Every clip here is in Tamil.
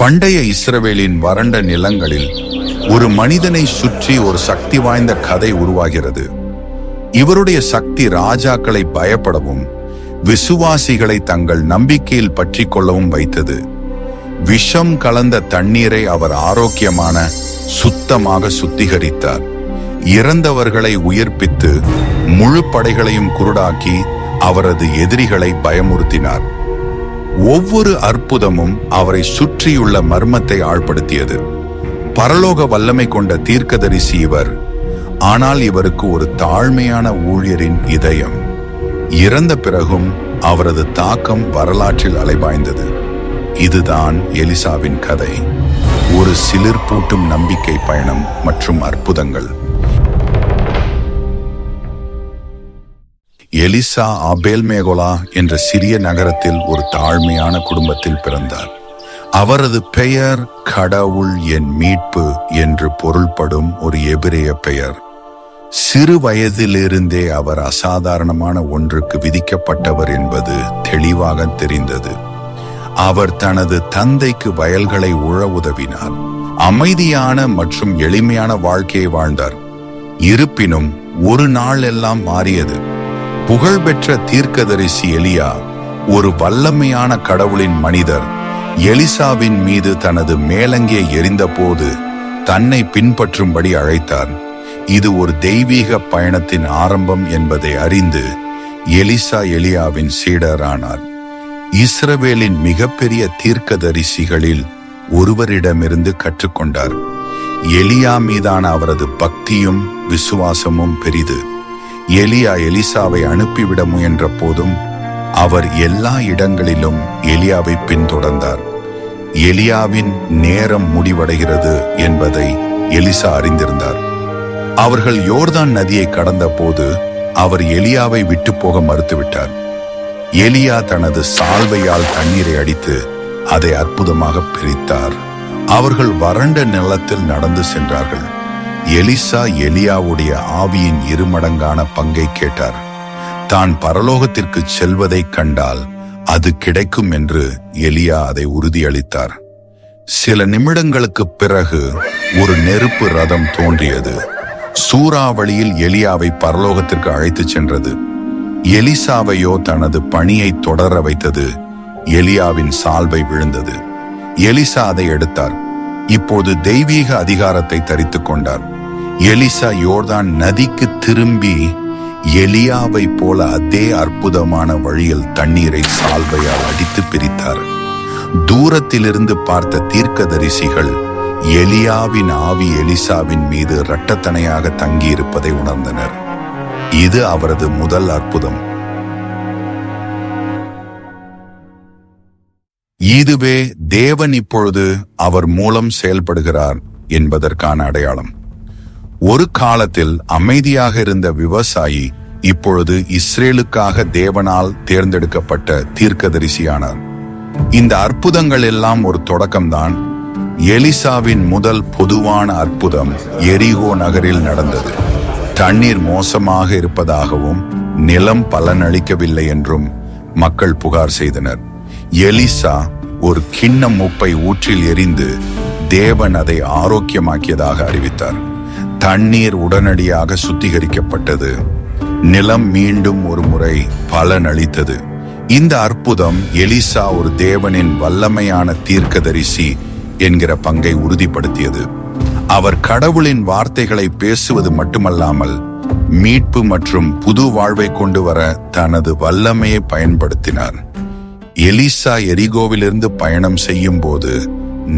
பண்டைய இஸ்ரவேலின் வறண்ட நிலங்களில் ஒரு மனிதனை சுற்றி ஒரு சக்தி வாய்ந்த கதை உருவாகிறது. இவருடைய சக்தி ராஜாக்களை பயப்படவும் விசுவாசிகளை தங்கள் நம்பிக்கையில் பற்றி கொள்ளவும் வைத்தது. விஷம் கலந்த தண்ணீரை அவர் ஆரோக்கியமான சுத்தமாக சுத்திகரித்தார். இறந்தவர்களை உயிர்ப்பித்து முழு படைகளையும் குருடாக்கி அவரது எதிரிகளை பயமுறுத்தினார். ஒவ்வொரு அற்புதமும் அவரை சுற்றியுள்ள மர்மத்தை ஆழ்படுத்தியது. பரலோக வல்லமை கொண்ட தீர்க்கதரிசி இவர். ஆனால் இவருக்கு ஒரு தாழ்மையான ஊழியரின் இதயம். இறந்த பிறகும் அவரது தாக்கம் வரலாற்றில் அலைபாய்ந்தது. இதுதான் எலிசாவின் கதை. ஒரு சிலிர்ப்பூட்டும் நம்பிக்கை பயணம் மற்றும் அற்புதங்கள். எலிசா ஆபேல் மேகோலா என்ற சிறிய நகரத்தில் ஒரு தாழ்மையான குடும்பத்தில் பிறந்தார். அவரது பெயர் கடவுள் என் மீட்பு என்று பொருள்படும் ஒரு எபிரேய பெயர். சிறு வயதிலிருந்தே அவர் அசாதாரணமான ஒன்றுக்கு விதிக்கப்பட்டவர் என்பது தெளிவாக தெரிந்தது. அவர் தனது தந்தைக்கு வயல்களை உழ உதவினார். அமைதியான மற்றும் எளிமையான வாழ்க்கையை வாழ்ந்தார். இருப்பினும் ஒரு நாள் எல்லாம் மாறியது. புகழ்பெற்ற தீர்க்கதரிசி எலியா, ஒரு வல்லமையான கடவுளின் மனிதர், எலிசாவின் மீது தனது மேலங்கியை எறிந்தபோது தன்னை பின்பற்றும்படி அழைத்தார். இது ஒரு தெய்வீக பயணத்தின் ஆரம்பம் என்பதை அறிந்து எலிசா எலியாவின் சீடரானார். இஸ்ரவேலின் மிகப்பெரிய தீர்க்கதரிசிகளில் ஒருவரிடமிருந்து கற்றுக்கொண்டார். எலியா மீதான அவரது பக்தியும் விசுவாசமும் பெரிது. எலியா எலிசாவை அனுப்பிவிட முயன்ற போதும் அவர் எல்லா இடங்களிலும் எலியாவை பின்தொடர்ந்தார். எலியாவின் நேரம் முடிவடைகிறது என்பதை எலிசா அறிந்திருந்தார். அவர்கள் யோர்தான் நதியை கடந்த போது அவர் எலியாவை விட்டு போக மறுத்துவிட்டார். எலியா தனது சால்வையால் தண்ணீரை அடித்து அதை அற்புதமாக பிரித்தார். அவர்கள் வறண்ட நிலத்தில் நடந்து சென்றார்கள். எலிசா எலியாவுடைய ஆவியின் இருமடங்கான பங்கை கேட்டார். தான் பரலோகத்திற்கு செல்வதை கண்டால் அது கிடைக்கும் என்று எலியா அதை உறுதியளித்தார். சில நிமிடங்களுக்கு பிறகு ஒரு நெருப்பு ரதம் தோன்றியது. சூறாவளியில் எலியாவை பரலோகத்திற்கு அழைத்துச் சென்றது. எலிசாவையோ தனது பணியை தொடர வைத்தது. எலியாவின் சால்வை விழுந்தது. எலிசா அதை எடுத்தார். இப்போது தெய்வீக அதிகாரத்தை தரித்துக் கொண்டார். எலிசா யோர்தான் நதிக்கு திரும்பி எலியாவை போல அதே அற்புதமான வழியில் தண்ணீரை சால்வையால் அடித்து பிரித்தார். தூரத்திலிருந்து பார்த்த தீர்க்கதரிசிகள் எலியாவின் ஆவி எலிசாவின் மீது இரட்டத்தனையாக தங்கியிருப்பதை உணர்ந்தனர். இது அவரது முதல் அற்புதம். இதுவே தேவன் இப்பொழுது அவர் மூலம் செயல்படுகிறார் என்பதற்கான அடையாளம். ஒரு காலத்தில் அமைதியாக இருந்த விவசாயி இப்பொழுது இஸ்ரேலுக்காக தேவனால் தேர்ந்தெடுக்கப்பட்ட தீர்க்கதரிசியானார். இந்த அற்புதங்கள் எல்லாம் ஒரு தொடக்கம்தான். எலிசாவின் முதல் பொதுவான அற்புதம் எரிகோ நகரில் நடந்தது. தண்ணீர் மோசமாக இருப்பதாகவும் நிலம் பலனளிக்கவில்லை என்றும் மக்கள் புகார் செய்தனர். எலிசா ஒரு கிண்ணம் உப்பை ஊற்றில் எறிந்து தேவன் அதை ஆரோக்கியமாக்கியதாக அறிவித்தார். தண்ணீர் உடனடியாக சுத்திகரிக்கப்பட்டது. நிலம் மீண்டும் ஒரு முறை பலனளித்தது. இந்த அற்புதம் எலிசா ஒரு தேவனின் வல்லமையான தீர்க்கதரிசி என்கிற பங்கை உறுதிப்படுத்தியது. அவர் கடவுளின் வார்த்தைகளை பேசுவது மட்டுமல்லாமல் மீட்பு மற்றும் புது வாழ்வை கொண்டு வர தனது வல்லமையை பயன்படுத்தினார். எலிசா எரிகோவிலிருந்து பயணம் செய்யும் போது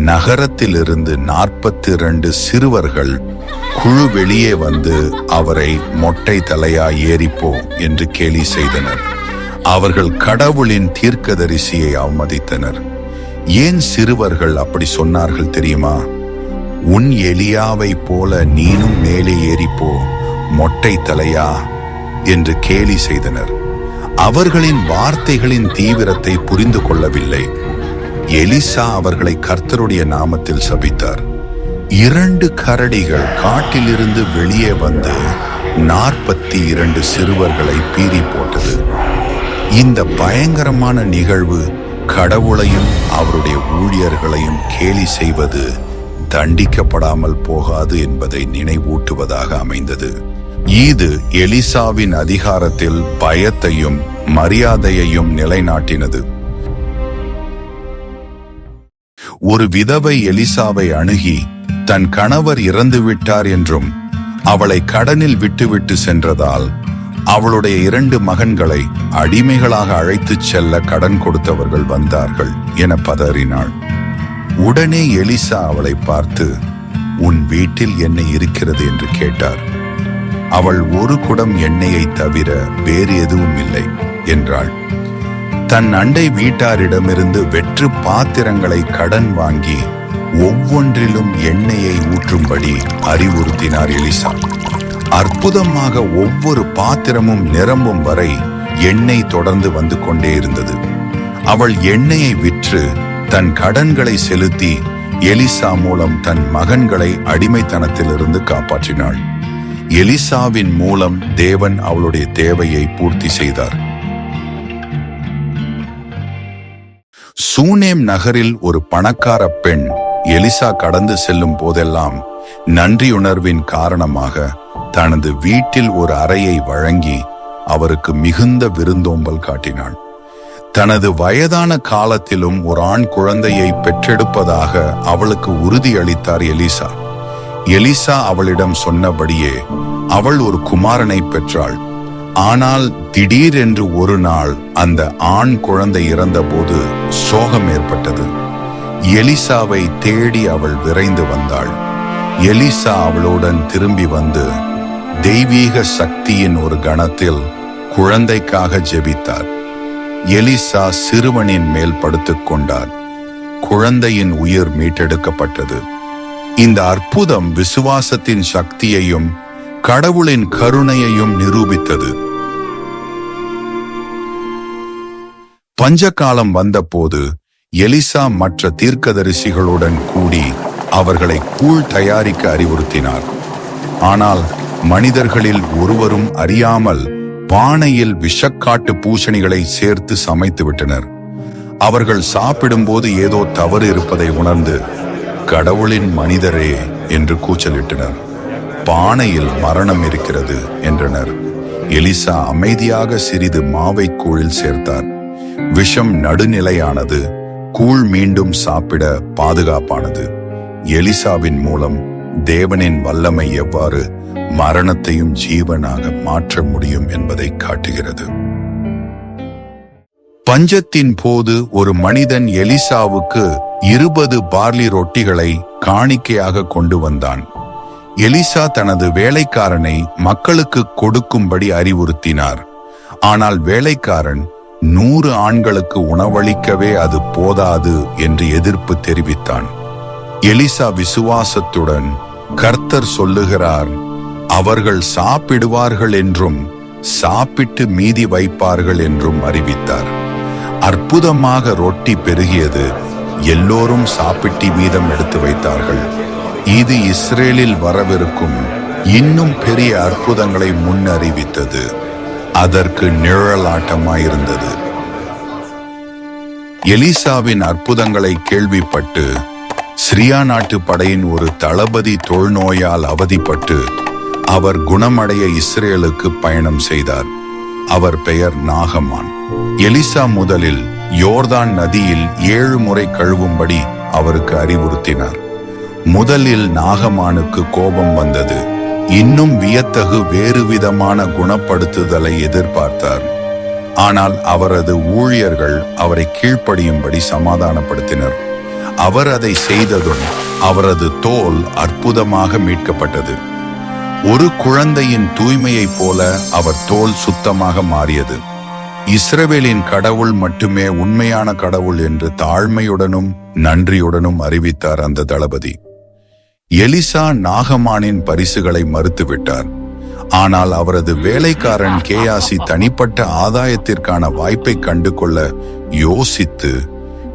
நகரத்திலிருந்து 42 சிறுவர்கள் குழு வெளியே வந்து அவரை மொட்டை தலையா ஏறிப்போ என்று கேலி செய்தனர். அவர்கள் கடவுளின் தீர்க்கதரிசியை அவமதித்தனர். ஏன் சிறுவர்கள் அப்படி சொன்னார்கள் தெரியுமா? உன் எலியாவை போல நீனும் மேலே ஏறிப்போ, மொட்டை தலையா என்று கேலி செய்தனர். அவர்களின் வார்த்தைகளின் தீவிரத்தை புரிந்து கொள்ளவில்லை. எலிசா அவர்களை கர்த்தருடைய நாமத்தில் சபித்தார். 2 கரடிகள் காட்டிலிருந்து வெளியே வந்து 42 சிறுவர்களை பீறி போட்டது. இந்த பயங்கரமான நிகழ்வு கடவுளையும் அவருடைய ஊழியர்களையும் கேலி செய்வது தண்டிக்கப்படாமல் போகாது என்பதை நினைவூட்டுவதாக அமைந்தது. இது எலிசாவின் அதிகாரத்தில் பயத்தையும் மரியாதையையும் நிலைநாட்டினது. ஒரு விதவை எலிசாவை அணுகி தன் கணவர் இறந்துவிட்டார் என்றும் அவளை கடனில் விட்டுவிட்டு சென்றதால் அவளுடைய 2 மகன்களை அடிமைகளாக அழைத்துச் செல்ல கடன் கொடுத்தவர்கள் வந்தார்கள் என பதறினாள். உடனே எலிசா அவளை பார்த்து, உன் வீட்டில் எண்ணெய் இருக்கிறது என்று கேட்டார். அவள் 1 குடம் எண்ணெயை தவிர வேறு எதுவும் இல்லை என்றாள். தன் அண்டை வீட்டாரிடமிருந்து வெற்று பாத்திரங்களை கடன் வாங்கி ஒவ்வொன்றிலும் எண்ணெயை ஊற்றும்படி அறிவுறுத்தினார் எலிசா. அற்புதமாக ஒவ்வொரு பாத்திரமும் நிரம்பும் வரை எண்ணெய் தொடர்ந்து வந்து கொண்டே இருந்தது. அவள் எண்ணெயை விற்று தன் கடன்களை செலுத்தி எலிசா மூலம் தன் மகன்களை அடிமைத்தனத்திலிருந்து காப்பாற்றினாள். எலிசாவின் மூலம் தேவன் அவளுடைய தேவையை பூர்த்தி செய்தார். சூனேம் நகரில் ஒரு பணக்கார பெண் எலிசா கடந்து செல்லும் போதெல்லாம் நன்றியுணர்வின் காரணமாக தனது வீட்டில் ஒரு அறையை வழங்கி அவருக்கு மிகுந்த விருந்தோம்பல் காட்டினாள். தனது வயதான காலத்திலும் ஒரு ஆண் குழந்தையை பெற்றெடுப்பதாக அவளுக்கு உறுதியளித்தார் எலிசா. எலிசா அவளிடம் சொன்னபடியே அவள் ஒரு குமாரனை பெற்றாள். ஆனால் திடீரென்று ஒரு நாள் அந்த ஆண் குழந்தை இறந்தபோது சோகம் ஏற்பட்டது. எலிசாவை தேடி அவள் விரைந்து வந்தாள். எலிசா அவளுடன் திரும்பி வந்து தெய்வீக சக்தியின் ஒரு கணத்தில் குழந்தைக்காக ஜெபித்தார். எலிசா சிறுவனின் மேல் படுத்துக் கொண்டார். குழந்தையின் உயிர் மீட்டெடுக்கப்பட்டது. இந்த அற்புதம் விசுவாசத்தின் சக்தியையும் கடவுளின் கருணையையும் நிரூபித்தது. பஞ்சகாலம் வந்தபோது எலிசா மற்ற தீர்க்கதரிசிகளுடன் கூடி அவர்களை கூழ் தயாரிக்க அறிவுறுத்தினார். ஆனால் மனிதர்களில் ஒருவரும் அறியாமல் பானையில் விஷக்காட்டு பூசணிகளை சேர்த்து சமைத்து விட்டனர். அவர்கள் சாப்பிடும்போது ஏதோ தவறு இருப்பதை உணர்ந்து, கடவுளின் மனிதரே என்று கூச்சலிட்டனர். பானையில் மரணம் இருக்கிறது என்றனர். எலிசா அமைதியாக சிறிது மாவை கூழில் சேர்த்தார். விஷம் நடுநிலையானது. கூழ் மீண்டும் சாப்பிட பாதுகாப்பானது. எலிசாவின் மூலம் தேவனின் வல்லமை எவ்வாறு மரணத்தையும் ஜீவனாக மாற்ற முடியும் என்பதை காட்டுகிறது. பஞ்சத்தின் போது ஒரு மனிதன் எலிசாவுக்கு 20 பார்லி ரொட்டிகளை காணிக்கையாக கொண்டு வந்தான். எலிசா தனது வேலைக்காரனை மக்களுக்கு கொடுக்கும்படி அறிவுறுத்தினார். ஆனால் வேலைக்காரன் 100 ஆண்களுக்கு உணவளிக்கவே அது போதாது என்று எதிர்ப்பு தெரிவித்தான். எலிசா விசுவாசத்துடன், கர்த்தர் சொல்லுகிறார், அவர்கள் சாப்பிடுவார்கள் என்றும் சாப்பிட்டு மீதி வைப்பார்கள் என்றும் அறிவித்தார். அற்புதமாக ரொட்டி பெருகியது. எல்லோரும் சாப்பிட்டு மீதம் எடுத்து வைத்தார்கள். இது இஸ்ரேலில் வரவிருக்கும் இன்னும் பெரிய அற்புதங்களை முன்னறிவித்தது. அதற்கு நிழலாட்டமாயிருந்தது. எலிசாவின் அற்புதங்களை கேள்விப்பட்டு சிரியா நாட்டு படையின் ஒரு தளபதி தொழுநோயால் அவதிப்பட்டு அவர் குணமடைய இஸ்ரேலுக்கு பயணம் செய்தார். அவர் பெயர் நாகமான். எலிசா முதலில் யோர்தான் நதியில் 7 முறை கழுவும்படி அவருக்கு அறிவுறுத்தினார். முதலில் நாகமானுக்கு கோபம் வந்தது. இன்னும் வியத்தகு வேறு விதமான குணப்படுத்துதலை எதிர்பார்த்தார். ஆனால் அவரது ஊழியர்கள் அவரை கீழ்ப்படியும்படி சமாதானப்படுத்தினர். அவர் அதை செய்ததும் அவரது தோல் அற்புதமாக மீட்கப்பட்டது. ஒரு குழந்தையின் தூய்மையைப் போல அவர் தோல் சுத்தமாக மாறியது. இஸ்ரவேலின் கடவுள் மட்டுமே உண்மையான கடவுள் என்று தாழ்மையுடனும் நன்றியுடனும் அறிவித்தார் அந்த தளபதி. எலிசா நாகமானின் பரிசுகளை மறுத்துவிட்டார். ஆனால் அவரது வேலைக்காரன் கேயாசி தனிப்பட்ட ஆதாயத்திற்கான வாய்ப்பை கண்டு கொள்ள யோசித்து,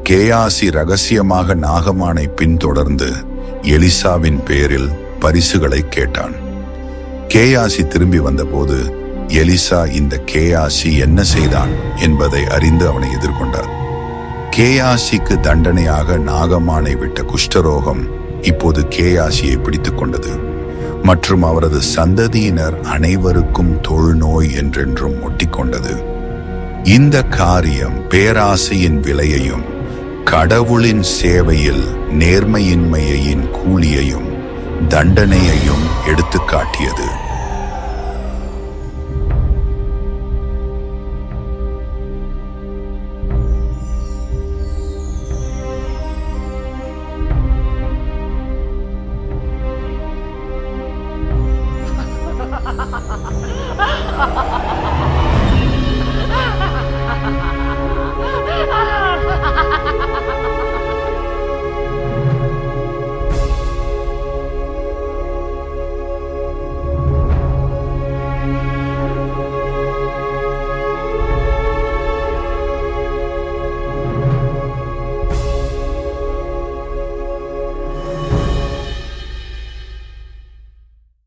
கேயாசி ரகசியமாக நாகமானை பின்தொடர்ந்து எலிசாவின் பேரில் பரிசுகளை கேட்டான். கேயாசி திரும்பி வந்தபோது எலிசா இந்த கேயாசி என்ன செய்தான் என்பதை அறிந்து அவனை எதிர்கொண்டார். கேயாசிக்கு தண்டனையாக நாகமானை விட்ட குஷ்டரோகம் இப்போது கேயாசியை பிடித்துக் கொண்டது மற்றும் அவரது சந்ததியினர் அனைவருக்கும் தொழுநோய் என்றென்றும் ஒட்டிக்கொண்டது. இந்த காரியம் பேராசையின் விலையையும் கடவுளின் சேவையில் நேர்மையின்மையின் கூலியையும் தண்டனையையும் எடுத்துக்காட்டியது.